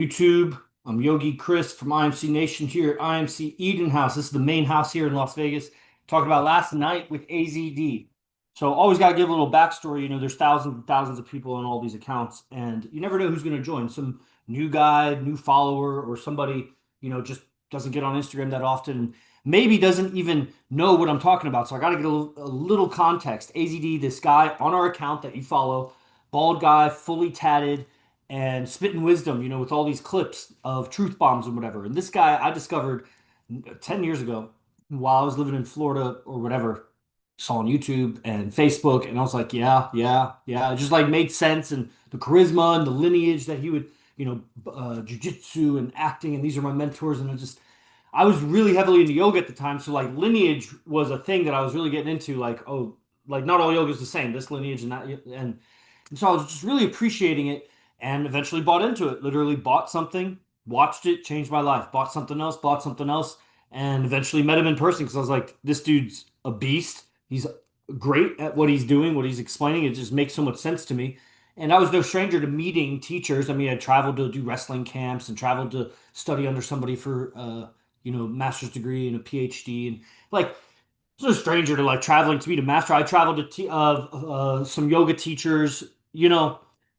YouTube. I'm Yogi Chris from IMC Nation here at IMC Eden House. This is the main house here in Las Vegas. Talking about last night with AZD. So always got to give a little backstory. There's thousands and thousands of people on all these accounts, and you never know who's going to join. Some new guy, new follower, or somebody, just doesn't get on Instagram that often. Maybe doesn't even know what I'm talking about. So I got to get a little context. AZD, this guy on our account that you follow, bald guy, fully tatted and spitting wisdom, with all these clips of truth bombs and whatever. And this guy I discovered 10 years ago while I was living in Florida or whatever, saw on YouTube and Facebook. And I was like, yeah, yeah, yeah. It just like made sense. And the charisma and the lineage that he would, jujitsu and acting. And these are my mentors. And I was really heavily into yoga at the time. So like lineage was a thing that I was really getting into. Like, oh, like not all yoga is the same, this lineage and that. And so I was just really appreciating it and eventually bought into it. Literally bought something, watched it, changed my life. Bought something else, and eventually met him in person because I was like, this dude's a beast. He's great at what he's doing, what he's explaining. It just makes so much sense to me. And I was no stranger to meeting teachers. I mean, I traveled to do wrestling camps and traveled to study under somebody for, master's degree and a PhD. And like, it's no stranger to like traveling to meet a master. I traveled to some yoga teachers,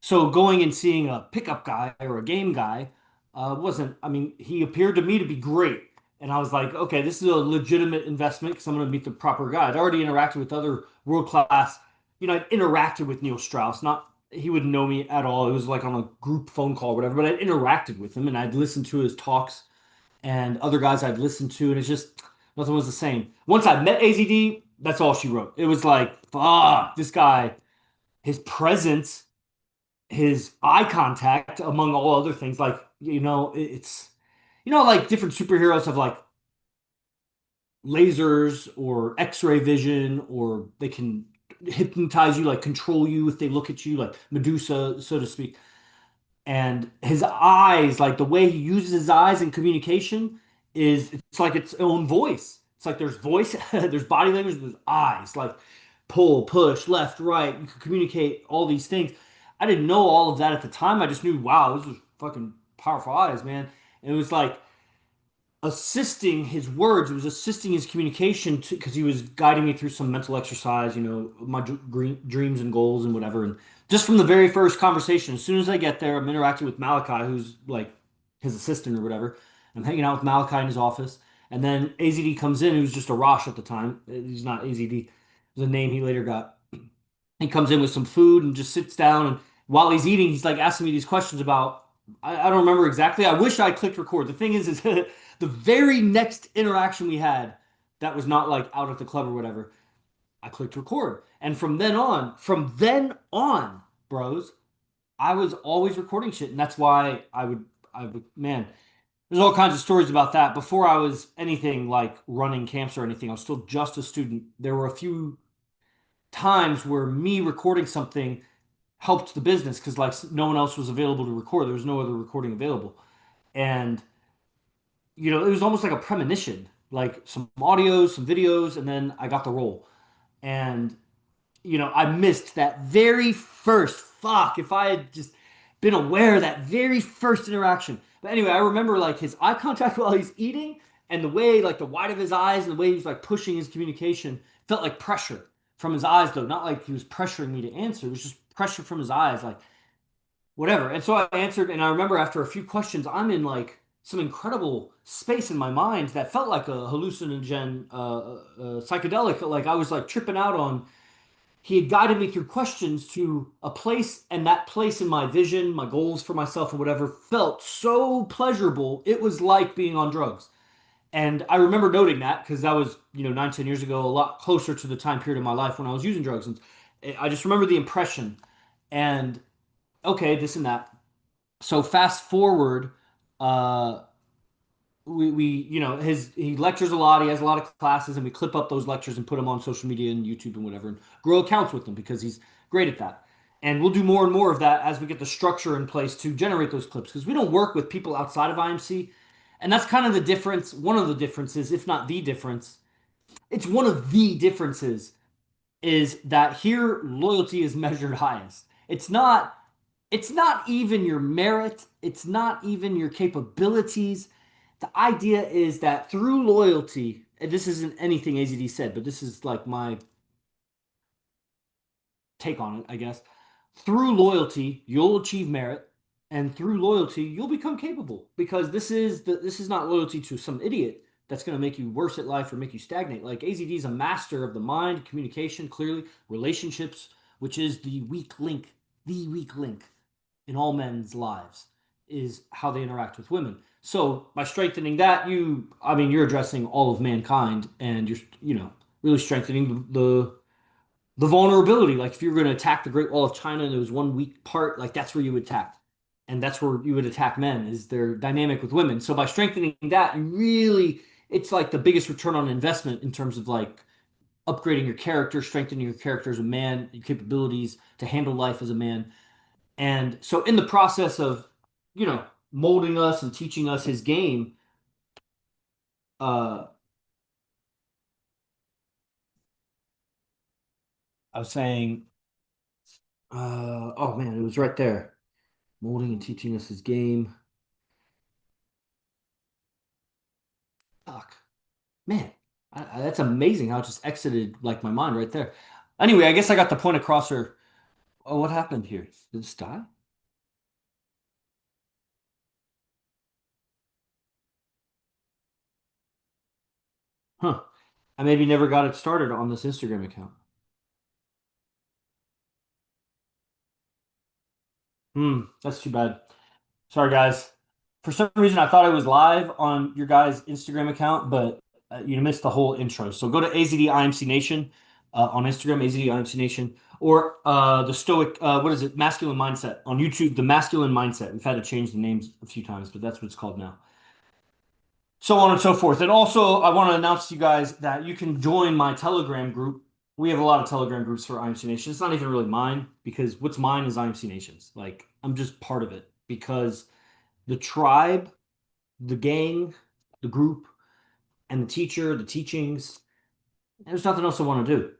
so going and seeing a pickup guy or a game guy wasn't, I mean, he appeared to me to be great. And I was like, okay, this is a legitimate investment because I'm going to meet the proper guy. I'd already interacted with other world class, I'd interacted with Neil Strauss, not, he wouldn't know me at all. It was like on a group phone call or whatever, but I'd interacted with him and I'd listened to his talks and other guys I'd listened to, and it's just nothing was the same. Once I met AZD, that's all she wrote. It was like, fuck, this guy, his presence, his eye contact, among all other things, like, it's, like different superheroes have like lasers or X-ray vision, or they can hypnotize you, like control you if they look at you, like Medusa, so to speak. And his eyes, like the way he uses his eyes in communication is it's like its own voice. It's like there's voice, there's body language, there's eyes, like pull, push, left, right. You can communicate all these things. I didn't know all of that at the time. I just knew, wow, this was fucking powerful eyes, man. And it was like assisting his words. It was assisting his communication because he was guiding me through some mental exercise, my dreams and goals and whatever. And just from the very first conversation, as soon as I get there, I'm interacting with Malachi, who's like his assistant or whatever. I'm hanging out with Malachi in his office. And then AZD comes in, who's just a Rosh at the time. He's not AZD. It's a name he later got. He comes in with some food and just sits down. And while he's eating, he's like asking me these questions about, I don't remember exactly. I wish I clicked record. The thing is the very next interaction we had that was not like out at the club or whatever, I clicked record. And from then on, bros, I was always recording shit. And that's why man, there's all kinds of stories about that. Before I was anything like running camps or anything, I was still just a student. There were a few times where me recording something helped the business because like no one else was available to record. There was no other recording available. And it was almost like a premonition, like some audios, some videos, and then I got the role. And I missed that very first fuck if I had just been aware of that very first interaction. But anyway, I remember like his eye contact while he's eating and the way like the white of his eyes and the way he was like pushing his communication felt like pressure from his eyes though, not like he was pressuring me to answer. It was just pressure from his eyes, like whatever. And so I answered, and I remember after a few questions, I'm in like some incredible space in my mind that felt like a hallucinogen, psychedelic. Like I was like tripping out on. He had guided me through questions to a place, and that place in my vision, my goals for myself, or whatever, felt so pleasurable. It was like being on drugs. And I remember noting that because that was, 9, 10 years ago, a lot closer to the time period of my life when I was using drugs. And I just remember the impression. And okay, this and that. So fast forward, uh, we he lectures a lot. He has a lot of classes, and we clip up those lectures and put them on social media and YouTube and whatever, and grow accounts with them because he's great at that. And we'll do more and more of that as we get the structure in place to generate those clips because we don't work with people outside of IMC, and that's kind of the difference. One of the differences, if not the difference, it's one of the differences is that here loyalty is measured highest. It's not It's not even your merit, it's not even your capabilities. The idea is that through loyalty, and this isn't anything AZD said, but this is like my take on it, I guess. Through loyalty, you'll achieve merit, and through loyalty, you'll become capable. Because this is not loyalty to some idiot that's going to make you worse at life or make you stagnate. Like AZD is a master of the mind, communication, clearly, relationships, which is the weak link in all men's lives is how they interact with women. So by strengthening that, I mean, you're addressing all of mankind, and you're really strengthening the vulnerability. Like if you're going to attack the Great Wall of China and there was one weak part, like that's where you would attack. And that's where you would attack men is their dynamic with women. So by strengthening that, it's like the biggest return on investment in terms of like upgrading your character, strengthening your character as a man, your capabilities to handle life as a man. And so in the process of, you know, molding us and teaching us his game, uh, I was saying, oh man, it was right there. Molding and teaching us his game. Fuck. Man, that's amazing how it just exited like my mind right there. Anyway, I guess I got the point across her. Oh, what happened here? Did this die? Huh. I maybe never got it started on this Instagram account. That's too bad. Sorry, guys. For some reason, I thought I was live on your guys' Instagram account, but you missed the whole intro. So go to AZD IMC Nation on Instagram, AZD IMC Nation, or the Stoic, what is it, Masculine Mindset on YouTube, the Masculine Mindset. We've had to change the names a few times, but that's what it's called now. So on and so forth. And also, I want to announce to you guys that you can join my Telegram group. We have a lot of Telegram groups for IMC Nation. It's not even really mine because what's mine is IMC Nations. Like, I'm just part of it because the tribe, the gang, the group, and the teacher, the teachings, there's nothing else I want to do.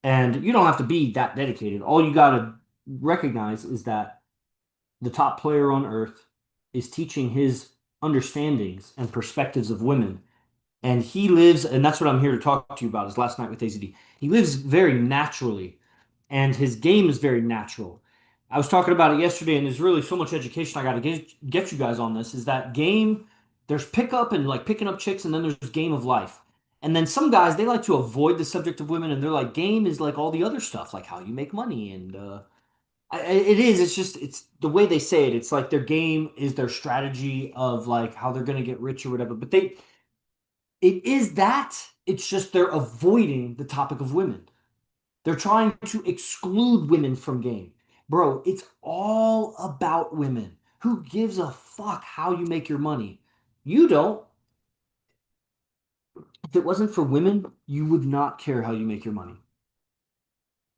And you don't have to be that dedicated. All you got to recognize is that the top player on earth is teaching his understandings and perspectives of women. And he lives, and that's what I'm here to talk to you about, is last night with AZD. He lives very naturally, and his game is very natural. I was talking about it yesterday, and there's really so much education I got to get you guys on this. Is that game? There's pickup and like picking up chicks, and then there's game of life. And then some guys they like to avoid the subject of women, and they're like, game is like all the other stuff, like how you make money, and it is. It's just it's the way they say it. It's like their game is their strategy of like how they're gonna get rich or whatever. But it is that. It's just they're avoiding the topic of women. They're trying to exclude women from game. Bro, it's all about women. Who gives a fuck how you make your money? You don't. If it wasn't for women, you would not care how you make your money.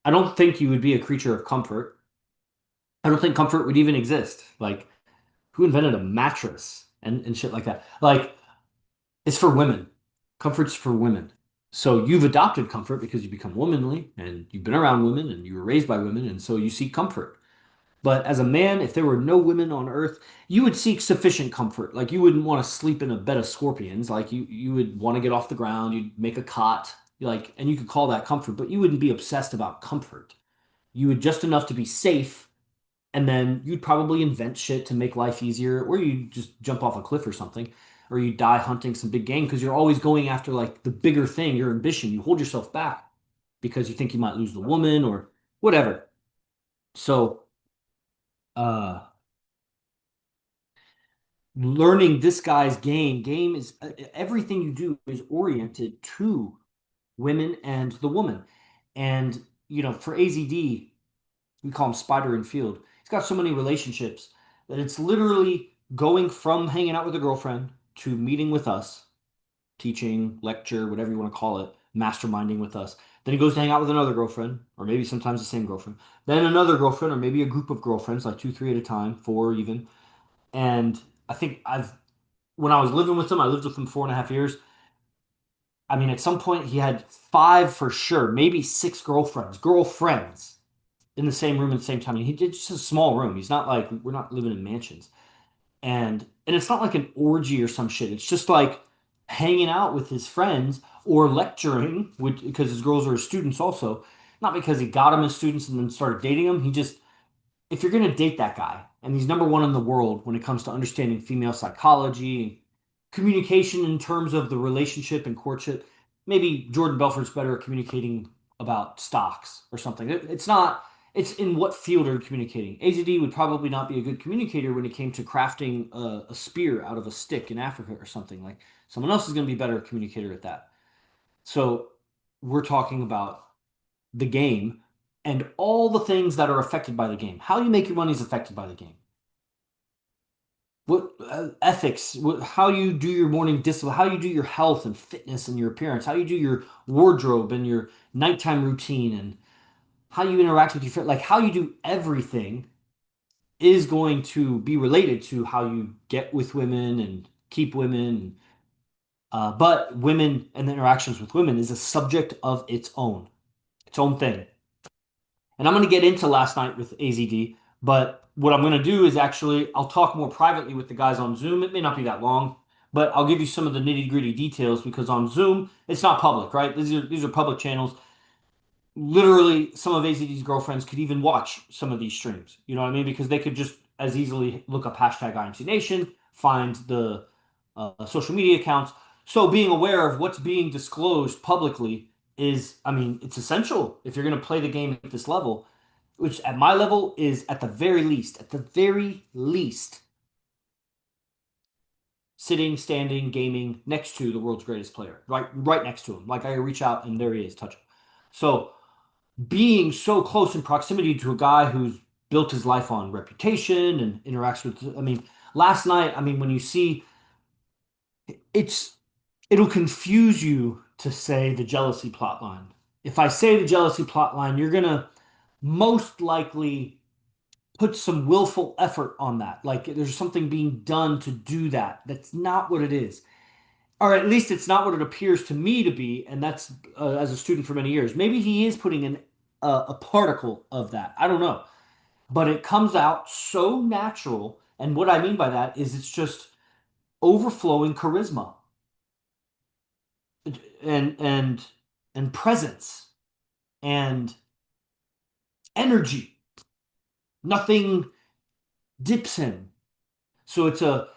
I don't think you would be a creature of comfort. I don't think comfort would even exist. Like, who invented a mattress and shit like that? Like, it's for women. Comfort's for women. So you've adopted comfort because you become womanly and you've been around women and you were raised by women, and so you seek comfort. But as a man, if there were no women on earth, you would seek sufficient comfort. Like you wouldn't want to sleep in a bed of scorpions. Like you would want to get off the ground. You'd make a cot, like, and you could call that comfort. But you wouldn't be obsessed about comfort. You would just enough to be safe, and then you'd probably invent shit to make life easier, or you just jump off a cliff or something, or you die hunting some big game because you're always going after like the bigger thing, your ambition. You hold yourself back because you think you might lose the woman or whatever. So, uh, learning this guy's game is everything you do is oriented to women and the woman. And, for AZD, we call him Spider and Field. He's got so many relationships that it's literally going from hanging out with a girlfriend to meeting with us, teaching, lecture, whatever you want to call it, masterminding with us. Then he goes to hang out with another girlfriend, or maybe sometimes the same girlfriend. Then another girlfriend, or maybe a group of girlfriends, like two, three at a time, four even. And I think when I was living with him, I lived with him 4.5 years. I mean, at some point he had five for sure, maybe six girlfriends. Girlfriends. in the same room at the same time. And he did just a small room. He's not like we're not living in mansions. And it's not like an orgy or some shit. It's just like hanging out with his friends or lecturing, which because his girls are his students also. Not because he got them as students and then started dating them. He just if you're going to date that guy, and he's number one in the world when it comes to understanding female psychology and communication in terms of the relationship and courtship, maybe Jordan Belfort's better at communicating about stocks or something. It's not, it's in what field are you communicating? AZD would probably not be a good communicator when it came to crafting a spear out of a stick in Africa or something. Like someone else is going to be better communicator at that. So we're talking about the game and all the things that are affected by the game. How you make your money is affected by the game. What ethics, how you do your morning discipline, how you do your health and fitness and your appearance, how you do your wardrobe and your nighttime routine, and how you interact with your friend, like how you do everything is going to be related to how you get with women and keep women. But women and the interactions with women is a subject of its own thing. And I'm going to get into last night with AZD, but what I'm going to do is actually I'll talk more privately with the guys on Zoom. It may not be that long, but I'll give you some of the nitty-gritty details because on Zoom it's not public, right? These are public channels. Literally, some of AZD's girlfriends could even watch some of these streams. You know what I mean? Because they could just as easily look up hashtag IMC Nation, find the social media accounts. So being aware of what's being disclosed publicly is, I mean, it's essential if you're going to play the game at this level, which at my level is at the very least, sitting, standing, gaming next to the world's greatest player, right next to him. Like I reach out and there he is, touch him. So being so close in proximity to a guy who's built his life on reputation and interacts with, I mean, last night, I mean, when you see it's it'll confuse you to say the jealousy plot line. If I say the jealousy plot line, you're gonna most likely put some willful effort on that. Like there's something being done to do that. That's not what it is. Or at least it's not what it appears to me to be, and that's as a student for many years. Maybe he is putting in a particle of that. I don't know, but it comes out so natural. And what I mean by that is it's just overflowing charisma and and and presence and energy. Nothing dips him. So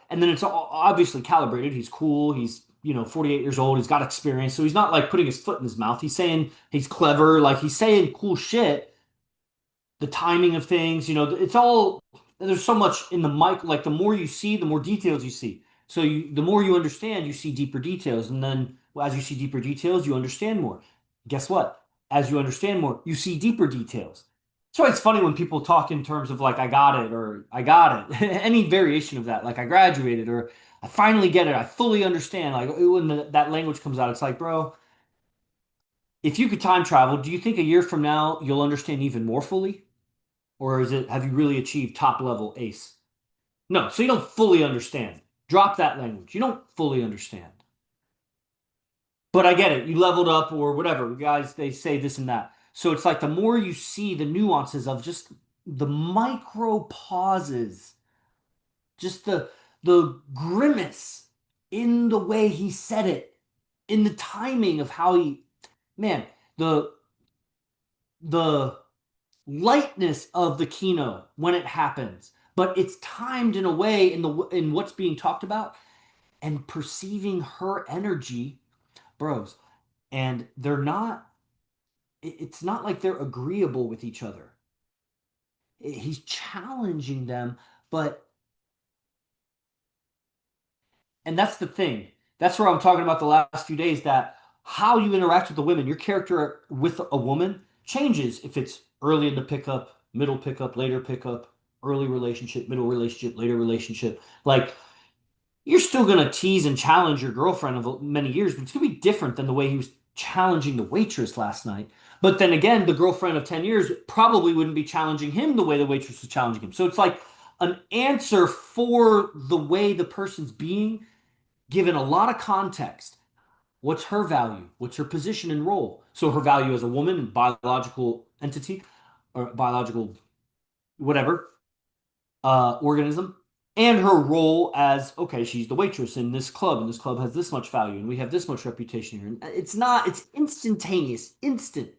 and then it's obviously calibrated. He's cool. He's, 48 years old. He's got experience. So he's not like putting his foot in his mouth. He's saying he's clever. Like he's saying cool shit. The timing of things, it's all, there's so much in the mic. Like the more you see, the more details you see. So the more you understand, you see deeper details. And then as you see deeper details, you understand more. Guess what? As you understand more, you see deeper details. So it's funny when people talk in terms of like, I got it, or I got it, any variation of that, like I graduated, or I finally get it, I fully understand. Like when that language comes out, it's like, bro, if you could time travel, do you think a year from now you'll understand even more fully? Or have you really achieved top level ace? No, so you don't fully understand. Drop that language. You don't fully understand. But I get it. You leveled up or whatever. Guys, they say this and that. So it's like the more you see the nuances of just the micro pauses, just the grimace in the way he said it, in the timing of how man, the the lightness of the keynote when it happens, but it's timed in a way in what's being talked about and perceiving her energy, bros. And they're not. It's not like they're agreeable with each other. He's challenging them, but and that's the thing. That's where I'm talking about the last few days that how you interact with the women, your character with a woman changes if it's early in the pickup, middle pickup, later pickup, early relationship, middle relationship, later relationship. Like you're still gonna tease and challenge your girlfriend of many years, but it's gonna be different than the way he was challenging the waitress last night. But then again, the girlfriend of 10 years probably wouldn't be challenging him the way the waitress was challenging him. So it's like an answer for the way the person's being given a lot of context. What's her value? What's her position and role? So her value as a woman and biological entity. or biological whatever organism, and her role as okay, she's the waitress in this club, and this club has this much value, and we have this much reputation here. And it's not, it's instantaneous, instant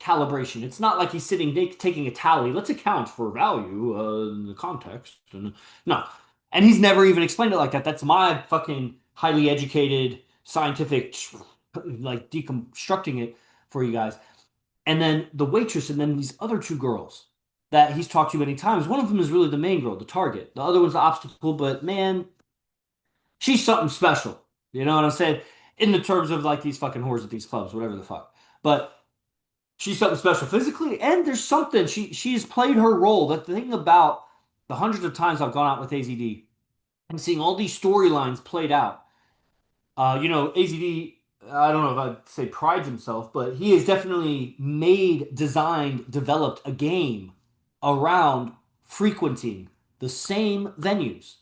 calibration. It's not like he's sitting taking a tally. Let's account for value in the context. And no, and he's never even explained it like that. That's my fucking highly educated scientific like deconstructing it for you guys. And then the waitress, and then these other two girls that he's talked to many times. One of them is really the main girl, the target. The other one's the obstacle, but man, she's something special. You know what I'm saying? In the terms of like these fucking whores at these clubs, whatever the fuck. But she's something special physically, and there's something she's played her role. The thing about the hundreds of times I've gone out with AZD and seeing all these storylines played out. AZD, I don't know if I'd say prides himself, but he has definitely made, designed, developed a game around frequenting the same venues,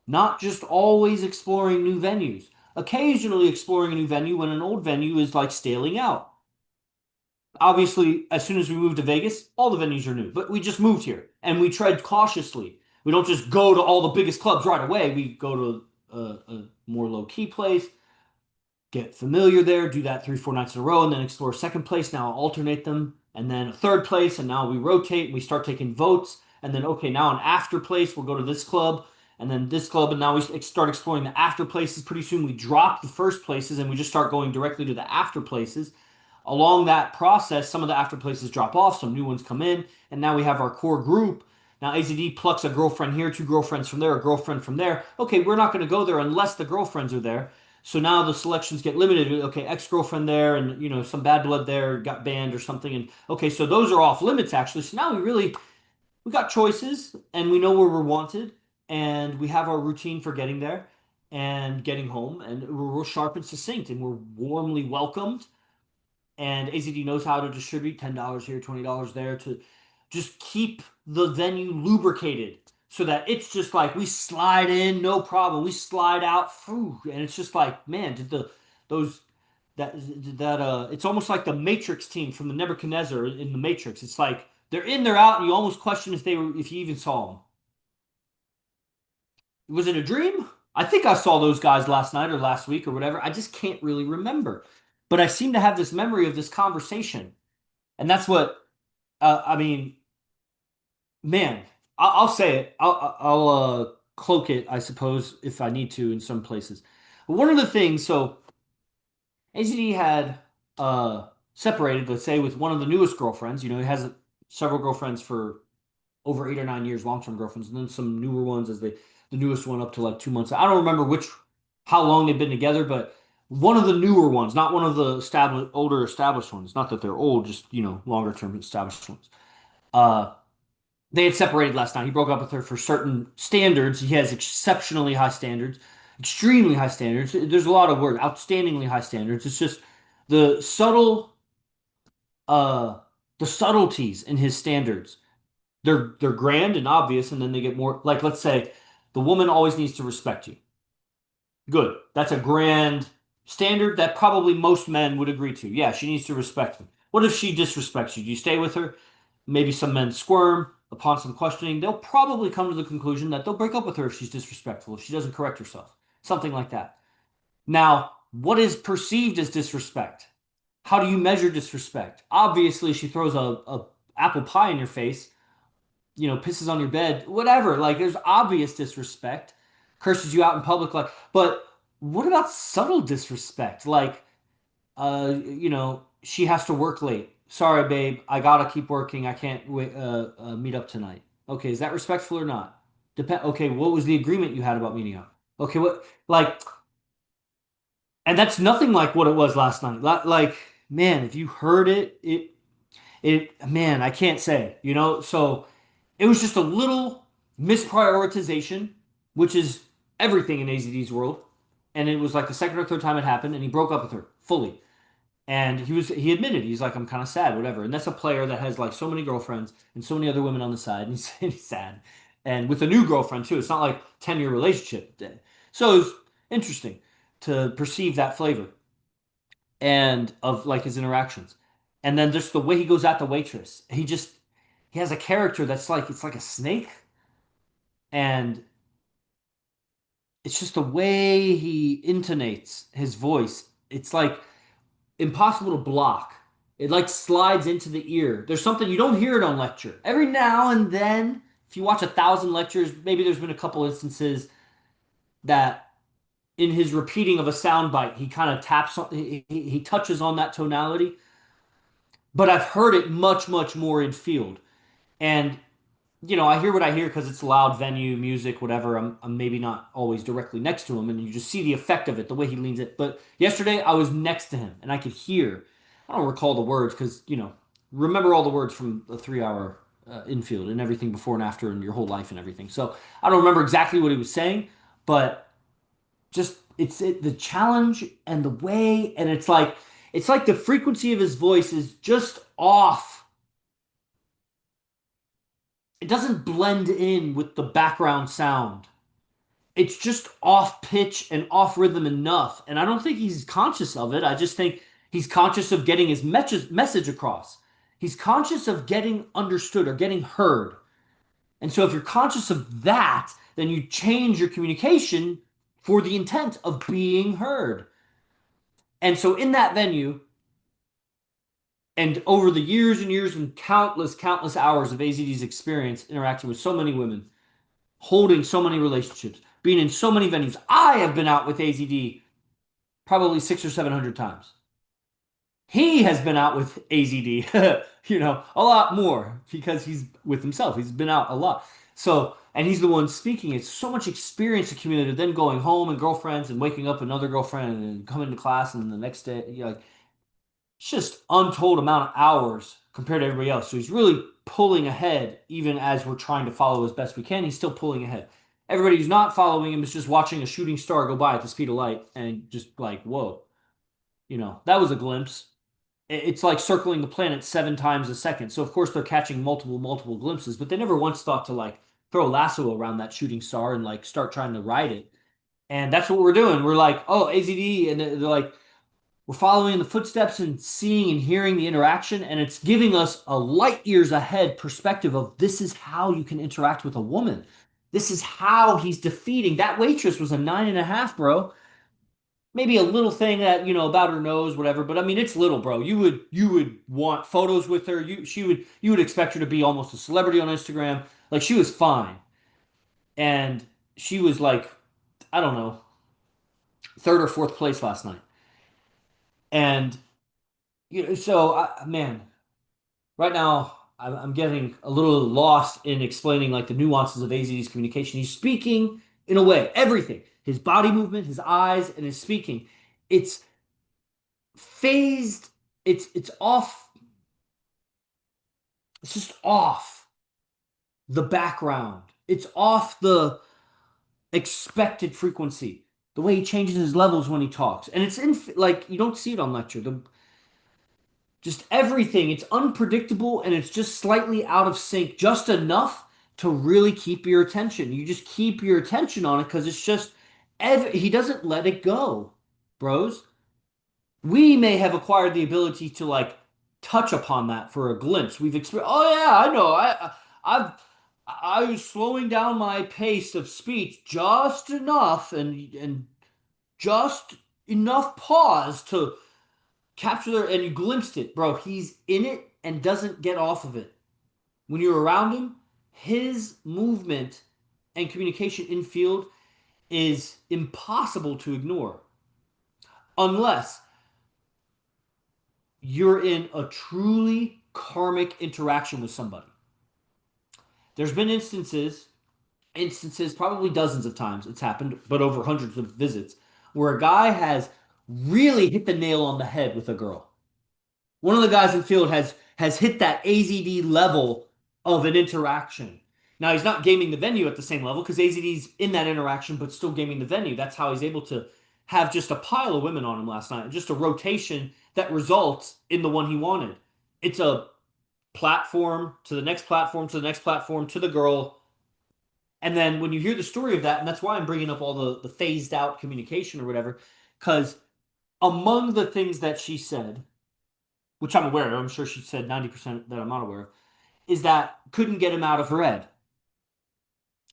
not just always exploring new venues. Occasionally exploring a new venue when an old venue is like staling out. Obviously, as soon as we moved to Vegas, all the venues are new, but we just moved here and we tread cautiously. We don't just go to all the biggest clubs right away. We go to a more low key place, get familiar there, do that 3, 4 nights in a row, and then explore a second place. Now I'll alternate them, and then a third place, and now we rotate and we start taking votes. And then, okay, now an after place, we'll go to this club, and then this club, and now we start exploring the after places. Pretty soon we drop the first places and we just start going directly to the after places. Along that process, some of the after places drop off, some new ones come in, and now we have our core group. Now AZD plucks a girlfriend here, two girlfriends from there, a girlfriend from there. Okay, we're not going to go there unless the girlfriends are there. So now the selections get limited. Okay, ex-girlfriend there, and some bad blood there got banned or something. And okay, so those are off limits actually. So now we got choices, and we know where we're wanted, and we have our routine for getting there and getting home, and we're real sharp and succinct, and we're warmly welcomed. And AZD knows how to distribute $10 here, $20 there to just keep the venue lubricated so that it's just like we slide in, no problem. We slide out, phew, and it's just like, man, did those that it's almost like the Matrix team from the Nebuchadnezzar in the Matrix. It's like they're in, they're out, and you almost question if you even saw them. Was it a dream? I think I saw those guys last night or last week or whatever. I just can't really remember. But I seem to have this memory of this conversation. And that's what, I mean, man, I'll say it. I'll cloak it, I suppose, if I need to in some places. But one of the things, so AZD had separated, let's say, with one of the newest girlfriends. He has several girlfriends for over 8 or 9 years, long-term girlfriends, and then some newer ones as the newest one up to like 2 months. I don't remember how long they've been together, but one of the newer ones, not one of the older established ones. Not that they're old, just longer term established ones. Uh, they had separated last night. He broke up with her for certain standards. He has exceptionally high standards, extremely high standards. There's a lot of words, outstandingly high standards. It's just the subtle, uh, the subtleties in his standards. They're grand and obvious, and then they get more like, let's say the woman always needs to respect you. Good. That's a grand standard that probably most men would agree to. Yeah, she needs to respect me. What if she disrespects you? Do you stay with her? Maybe some men squirm upon some questioning. They'll probably come to the conclusion that they'll break up with her if she's disrespectful, if she doesn't correct herself. Something like that. Now, what is perceived as disrespect? How do you measure disrespect? Obviously, she throws a apple pie in your face, pisses on your bed, whatever. Like there's obvious disrespect, curses you out in public, but what about subtle disrespect? Like, she has to work late. Sorry, babe, I gotta keep working. I can't wait, meet up tonight. Okay, is that respectful or not? Okay, what was the agreement you had about meeting up? Okay, what like, and that's nothing like what it was last night. Like, man, if you heard man, I can't say, so it was just a little misprioritization, which is everything in AZD's world. And it was like the second or third time it happened, and he broke up with her fully. And he admitted, he's like, I'm kind of sad, whatever. And that's a player that has like so many girlfriends and so many other women on the side, and he's sad. And with a new girlfriend too. It's not like 10-year relationship. So it was interesting to perceive that flavor and of like his interactions. And then just the way he goes at the waitress. He just he has a character that's like it's like a snake, and it's just the way he intonates his voice. It's like impossible to block. It like slides into the ear. There's something you don't hear it on lecture. Every now and then, if you watch 1,000 lectures, maybe there's been a couple instances that in his repeating of a sound bite, he kind of taps on, he touches on that tonality. But I've heard it much, much more in field. And I hear what I hear because it's loud venue, music, whatever. I'm maybe not always directly next to him, and you just see the effect of it, the way he leans it. But yesterday, I was next to him, and I could hear. I don't recall the words because remember all the words from the 3 hour infield and everything before and after, and your whole life and everything. So I don't remember exactly what he was saying, but just the challenge and the way, and it's like the frequency of his voice is just off. It doesn't blend in with the background sound. It's just off pitch and off rhythm enough. And I don't think he's conscious of it. I just think he's conscious of getting his message across. He's conscious of getting understood or getting heard. And so if you're conscious of that, then you change your communication for the intent of being heard. And so in that venue, and over the years and years and countless, countless hours of AZD's experience interacting with so many women, holding so many relationships, being in so many venues. I have been out with AZD probably 600 or 700 times. He has been out with AZD, a lot more because he's with himself. He's been out a lot. So, and he's the one speaking. It's so much experience accumulated, then going home and girlfriends and waking up another girlfriend and coming to class and the next day, like, it's just untold amount of hours compared to everybody else. So he's really pulling ahead, even as we're trying to follow as best we can. He's still pulling ahead. Everybody who's not following him is just watching a shooting star go by at the speed of light and just like, whoa, that was a glimpse. It's like circling the planet 7 times a second. So of course they're catching multiple, multiple glimpses, but they never once thought to like throw a lasso around that shooting star and like start trying to ride it. And that's what we're doing. We're like, oh, AZD, and they're like, we're following in the footsteps and seeing and hearing the interaction, and it's giving us a light years ahead perspective of this is how you can interact with a woman. This is how he's defeating. That waitress was a 9.5, bro. Maybe a little thing that, about her nose, whatever. But I mean, it's little, bro. You would want photos with her. You would expect her to be almost a celebrity on Instagram. Like she was fine. And she was like, I don't know, third or fourth place last night. And so man, right now I'm getting a little lost in explaining like the nuances of AZD's communication. He's speaking in a way, everything, his body movement, his eyes, and his speaking. It's phased. It's off. It's just off the background. It's off the expected frequency. The way he changes his levels when he talks, and it's in like you don't see it on lecture. Just everything. It's unpredictable and it's just slightly out of sync, just enough to really keep your attention. You just keep your attention on it because it's just, he doesn't let it go, bros. We may have acquired the ability to like touch upon that for a glimpse. We've experienced, oh yeah, I know. I've, I was slowing down my pace of speech just enough and just enough pause to capture there and you glimpsed it, bro. He's in it and doesn't get off of it. When you're around him, his movement and communication in field is impossible to ignore unless you're in a truly karmic interaction with somebody. There's been instances, probably dozens of times it's happened, but over hundreds of visits, where a guy has really hit the nail on the head with a girl. One of the guys in field has hit that AZD level of an interaction. Now he's not gaming the venue at the same level because AZD's in that interaction, but still gaming the venue. That's how he's able to have just a pile of women on him last night, just a rotation that results in the one he wanted. It's a platform to the next platform to the next platform to the girl. And then when you hear the story of that, and that's why I'm bringing up all the phased out communication or whatever, because among the things that she said, which I'm aware of. I'm sure she said 90% that I'm not aware of. is that couldn't get him out of her head.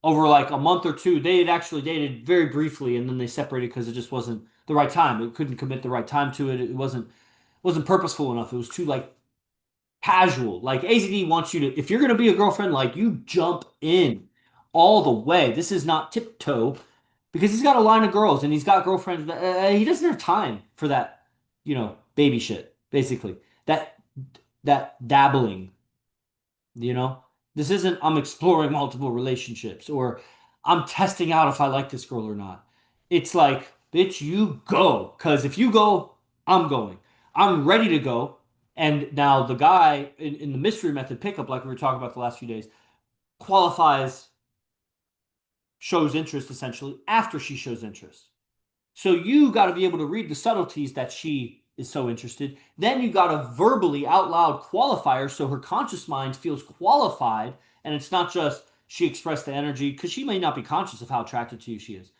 Over like a month or two, they had actually dated very briefly, and then they separated because it just wasn't the right time. It couldn't commit the right time to it. It wasn't purposeful enough. It was too like casual. Like AZD wants you to, if you're gonna be a girlfriend, like you jump in all the way. This is not tiptoe because he's got a line of girls and he's got girlfriends. He doesn't have time for that, baby shit. Basically, that that dabbling. You know, this isn't I'm exploring multiple relationships or I'm testing out if I like this girl or not. It's like, bitch, you go. Because if you go, I'm going. I'm ready to go. And now the guy in the mystery method pickup, like we were talking about the last few days, qualifies, shows interest essentially after she shows interest. So you got to be able to read the subtleties that she is so interested. Then you got to verbally out loud qualify her so her conscious mind feels qualified. And it's not just she expressed the energy because she may not be conscious of how attracted to you she is.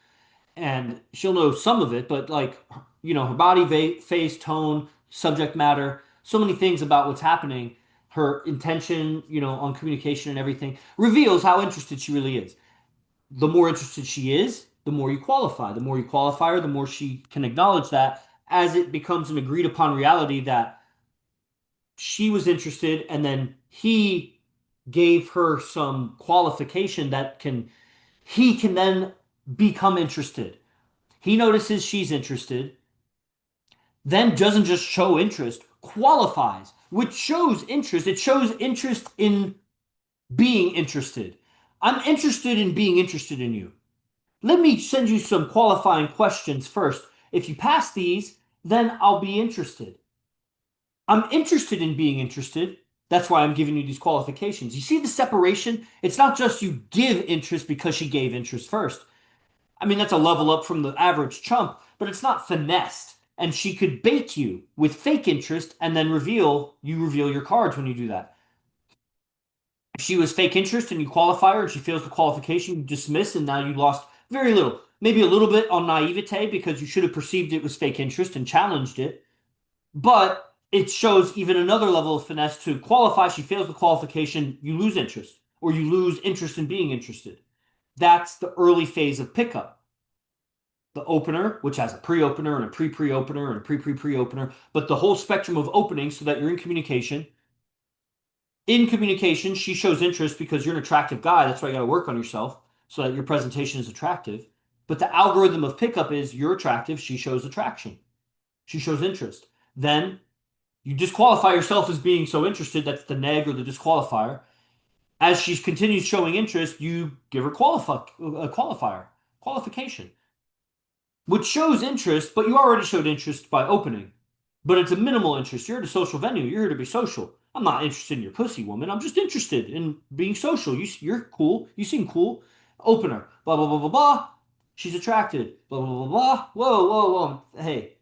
And she'll know some of it, but like, her body, face, tone, subject matter, so many things about what's happening, her intention, on communication and everything reveals how interested she really is. The more interested she is, the more you qualify. The more you qualify her, the more she can acknowledge that as it becomes an agreed upon reality that she was interested and then he gave her some qualification that he can then become interested. He notices she's interested, then doesn't just show interest, qualifies, which shows interest. It shows interest in being interested. I'm interested in being interested in you. Let me send you some qualifying questions first. If you pass these, then I'll be interested. I'm interested in being interested. That's why I'm giving you these qualifications. You see the separation? It's not just you give interest because she gave interest first. I mean, that's a level up from the average chump, but it's not finessed. And she could bait you with fake interest and then you reveal your cards when you do that. If she was fake interest and you qualify her and she fails the qualification, you dismiss, and now you lost very little. Maybe a little bit on naivete because you should have perceived it was fake interest and challenged it. But it shows even another level of finesse to qualify. She fails the qualification, you lose interest, or you lose interest in being interested. That's the early phase of pickup. The opener, which has a pre-opener and a pre-pre-opener and a pre-pre-pre-opener, but the whole spectrum of openings so that you're in communication. In communication, she shows interest because you're an attractive guy. That's why you got to work on yourself so that your presentation is attractive. But the algorithm of pickup is you're attractive, she shows attraction. She shows interest. Then you disqualify yourself as being so interested. That's the neg or the disqualifier. As she continues showing interest, you give her a qualification, which shows interest, but you already showed interest by opening. But it's a minimal interest. You're at a social venue. You're here to be social. I'm not interested in your pussy, woman. I'm just interested in being social. You're cool. You seem cool. Opener. Blah, blah, blah, blah, blah. She's attracted. Blah, blah, blah, blah. Whoa, whoa, whoa. Hey,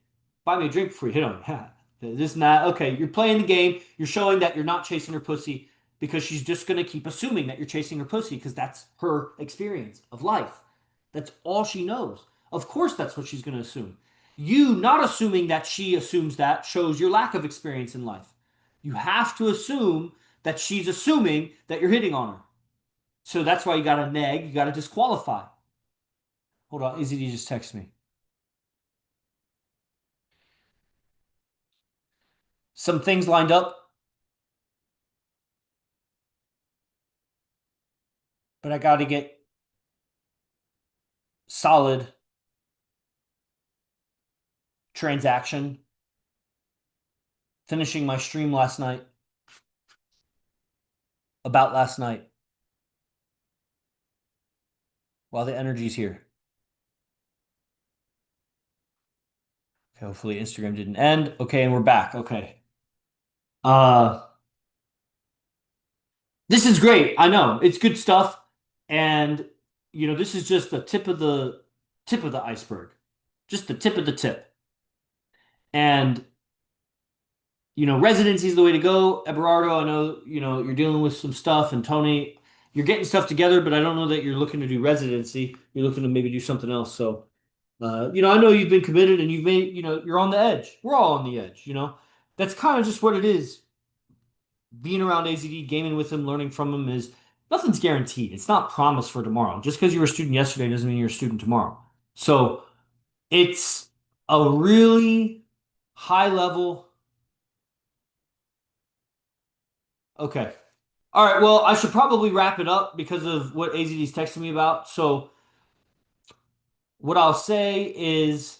buy me a drink before you hit on me. This and that. Okay, you're playing the game. You're showing that you're not chasing her pussy because she's just going to keep assuming that you're chasing her pussy because that's her experience of life. That's all she knows. Of course, that's what she's going to assume. You not assuming that she assumes that shows your lack of experience in life. You have to assume that she's assuming that you're hitting on her. So that's why you got to neg, you got to disqualify. Hold on, AZD just text me. Some things lined up, but I got to get solid transaction. Finishing my stream last night, about last night, while the energy's here. Okay, hopefully Instagram didn't end. Okay, and we're back. Okay. Uh, this is great. I know it's good stuff, and this is just the tip of the iceberg, just the tip of the tip. And residency is the way to go. Everardo, I know you're dealing with some stuff, and Tony, you're getting stuff together, but I don't know that you're looking to do residency. You're looking to maybe do something else. So, I know you've been committed, and you've made, you're on the edge. We're all on the edge. That's kind of just what it is being around AZD, gaming with him, learning from him is nothing's guaranteed. It's not promised for tomorrow. Just because you were a student yesterday doesn't mean you're a student tomorrow. So it's a really high level. Okay. All right. Well, I should probably wrap it up because of what AZD is texting me about. So what I'll say is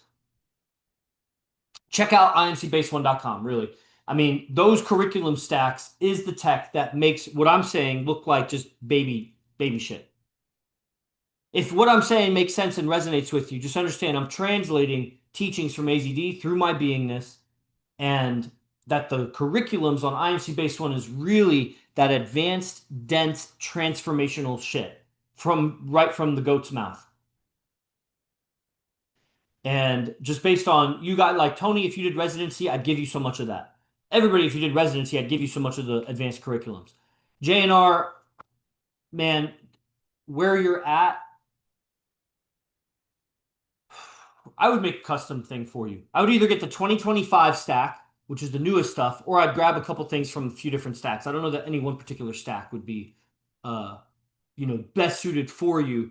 check out imcbase1.com, really. I mean, those curriculum stacks is the tech that makes what I'm saying look like just baby shit. If what I'm saying makes sense and resonates with you, just understand I'm translating teachings from AZD through my beingness, and that the curriculums on IMC Base 1 is really that advanced, dense, transformational shit from right from the goat's mouth. And just based on you got like Tony, if you did residency, I'd give you so much of that. Everybody, if you did residency, I'd give you so much of the advanced curriculums. JNR, man, where you're at, I would make a custom thing for you. I would either get the 2025 stack, which is the newest stuff, or I'd grab a couple things from a few different stacks. I don't know that any one particular stack would be, uh, best suited for you.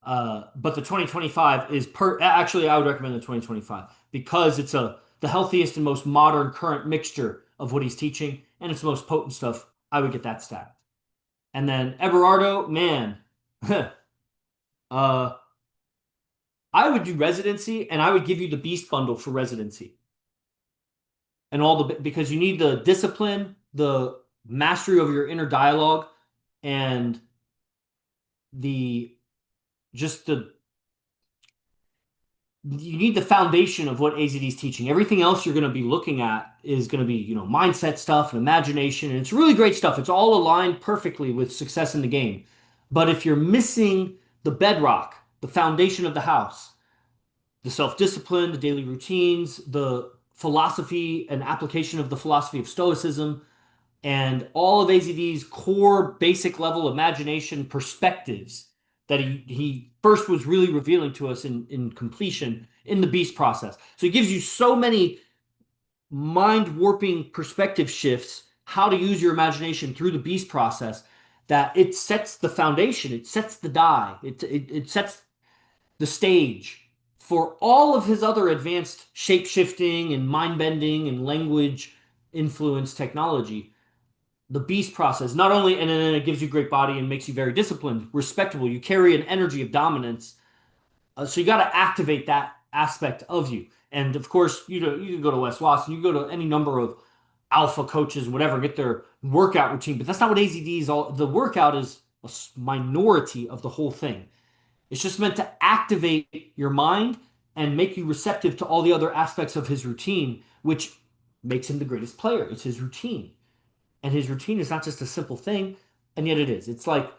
But the 2025 is actually I would recommend the 2025 because it's the healthiest and most modern current mixture of what he's teaching, and it's the most potent stuff. I would get that stack. And then Everardo, man, uh, I would do residency, and I would give you the Beast bundle for residency, and all the because you need the discipline, the mastery of your inner dialogue, and the just the you need the foundation of what AZD is teaching. Everything else you're going to be looking at is going to be, mindset stuff and imagination. And it's really great stuff. It's all aligned perfectly with success in the game. But if you're missing the bedrock, the foundation of the house, the self-discipline, the daily routines, the philosophy and application of the philosophy of Stoicism, and all of AZD's core basic level imagination perspectives that he first was really revealing to us in completion in the beast process. So he gives you so many mind warping perspective shifts, how to use your imagination through the beast process, that it sets the foundation, it sets the die, it sets the stage for all of his other advanced shape shifting and mind bending and language influence technology. The beast process not only, and then it gives you great body and makes you very disciplined, respectable. You carry an energy of dominance, so you got to activate that aspect of you. And of course, you can go to Wes Watson, you go to any number of alpha coaches, whatever, get their workout routine. But that's not what AZD is. All the workout is a minority of the whole thing. It's just meant to activate your mind and make you receptive to all the other aspects of his routine, which makes him the greatest player. It's his routine. And his routine is not just a simple thing, and yet it is. It's like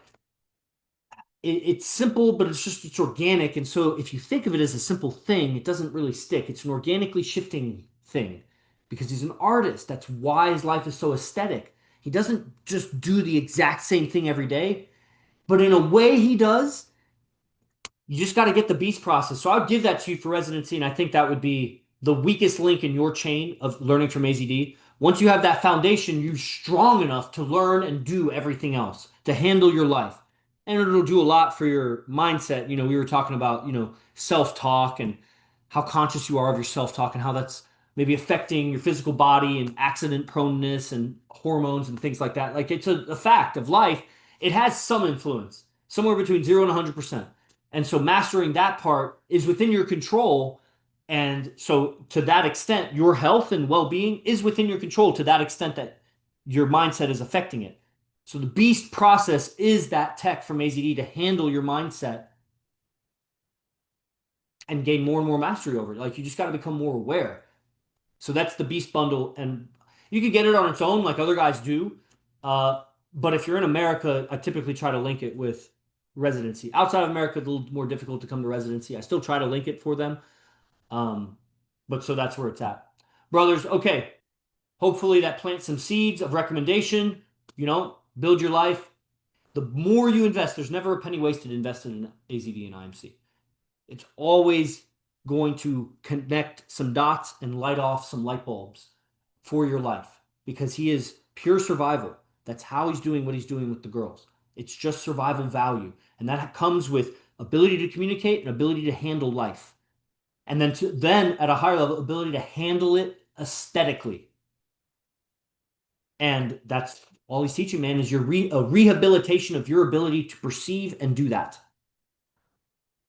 it's simple, but it's organic. And so if you think of it as a simple thing, it doesn't really stick. It's an organically shifting thing because he's an artist. That's why his life is so aesthetic. He doesn't just do the exact same thing every day, but in a way he does. You just got to get the beast process. So I would give that to you for residency, and I think that would be the weakest link in your chain of learning from AZD. Once you have that foundation, you're strong enough to learn and do everything else, to handle your life. And it'll do a lot for your mindset. We were talking about, self-talk and how conscious you are of your self-talk and how that's maybe affecting your physical body and accident proneness and hormones and things like that. Like it's a fact of life. It has some influence, somewhere between 0 and 100%. And so mastering that part is within your control. And so to that extent, your health and well-being is within your control to that extent that your mindset is affecting it. So the beast process is that tech from AZD to handle your mindset and gain more and more mastery over it. Like you just got to become more aware. So that's the beast bundle. And you can get it on its own like other guys do. But if you're in America, I typically try to link it with residency. Outside of America, it's a little more difficult to come to residency. I still try to link it for them. Um, but so that's where it's at. Brothers, okay. Hopefully that plants some seeds of recommendation. Build your life. The more you invest, there's never a penny wasted invested in AZD and IMC. It's always going to connect some dots and light off some light bulbs for your life because he is pure survival. That's how he's doing what he's doing with the girls. It's just survival value. And that comes with ability to communicate and ability to handle life. And then at a higher level, ability to handle it aesthetically. And that's all he's teaching, man, is a rehabilitation of your ability to perceive and do that.